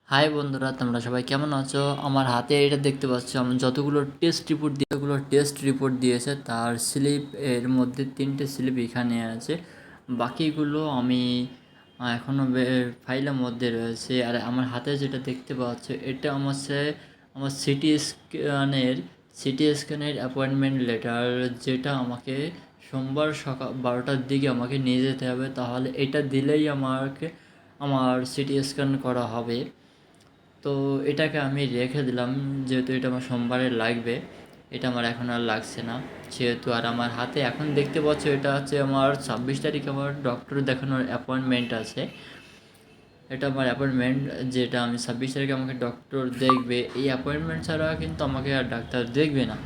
High বন্ধুরা, তোমরা সবাই কেমন আছো? আমার হাতে এটা দেখতে পাচ্ছ, আমার যতগুলো টেস্ট রিপোর্ট দিয়েছে তার স্লিপ এর মধ্যে 3টে স্লিপ এখানে আছে। বাকিগুলো আমি এখনও ফাইলের মধ্যে রয়েছে। আর আমার হাতে যেটা দেখতে পাচ্ছ এটা আমার সিটি স্ক্যানের অ্যাপয়েন্টমেন্ট লেটার, যেটা আমাকে সোমবার সকাল 12টার দিকে আমাকে নিয়ে যেতে হবে। তাহলে এটা দিলেই আমার সিটি স্ক্যান করা হবে। তো এটাকে আমি রেখে দিলাম, যেহেতু এটা আমার সোমবারে লাগবে। এটা আমার এখন আর লাগছে না যেহেতু। আর আমার হাতে এখন দেখতে পাচ্ছ এটা হচ্ছে আমার 26 তারিখ আমার ডক্টর দেখানোর অ্যাপয়েন্টমেন্ট আছে। এটা আমার অ্যাপয়েন্টমেন্ট, যেটা আমি 26 তারিখে আমাকে ডক্টর দেখবে। এই অ্যাপয়েন্টমেন্ট ছাড়া কিন্তু আমাকে আর ডাক্তার দেখবে না।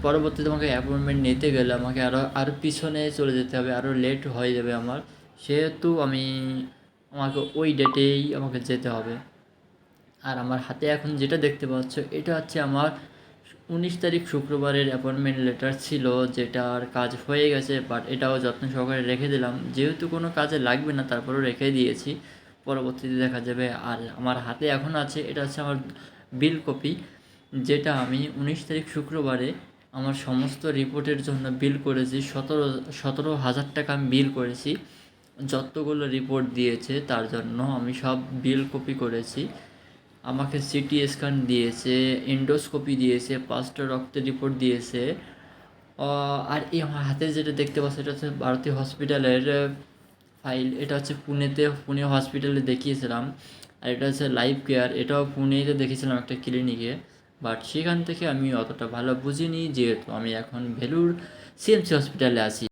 পরবর্তীতে আমাকে অ্যাপয়েন্টমেন্ট নিতে গেলে আমাকে আরও পিছনে চলে যেতে হবে, আরও লেট হয়ে যাবে আমার। সেহেতু আমাকে ওই ডেটেই আমাকে যেতে হবে। আর আমার হাতে এখন যেটা দেখতে পাচ্ছ এটা হচ্ছে আমার 19 তারিখ শুক্রবারের অ্যাপয়েন্টমেন্ট লেটার ছিল, যেটার কাজ হয়ে গেছে। বাট এটাও যত্ন সহকারে রেখে দিলাম, যেহেতু কোনো কাজে লাগবে না তারপরেও রেখে দিয়েছি, পরবর্তীতে দেখা যাবে। আর আমার হাতে এখন আছে এটা হচ্ছে আমার বিল কপি, যেটা আমি 19 তারিখ শুক্রবারে আমার সমস্ত রিপোর্টের জন্য বিল করেছি। 17,000 টাকা আমি বিল করেছি। যতগুলো রিপোর্ট দিয়েছে তার জন্য আমি সব বিল কপি করেছি। আমাকে সিটি স্ক্যান দিয়েছে, এন্ডোস্কোপি দিয়েছে, 5টা রক্তের রিপোর্ট দিয়েছে। আর এই আমার হাতে যেটা দেখতে পাচ্ছ এটা হচ্ছে ভারতীয় হসপিটালের ফাইল। এটা হচ্ছে পুনে হসপিটালে দেখিয়েছিলাম। আর এটা হচ্ছে লাইফ কেয়ার, এটাও পুনেতে দেখিয়েছিলাম একটা ক্লিনিকে। বাট সেখান থেকে আমি অতটা ভালো বুঝিনি, যেহেতু আমি এখন ভেলুর সিএমসি হসপিটালে আছি।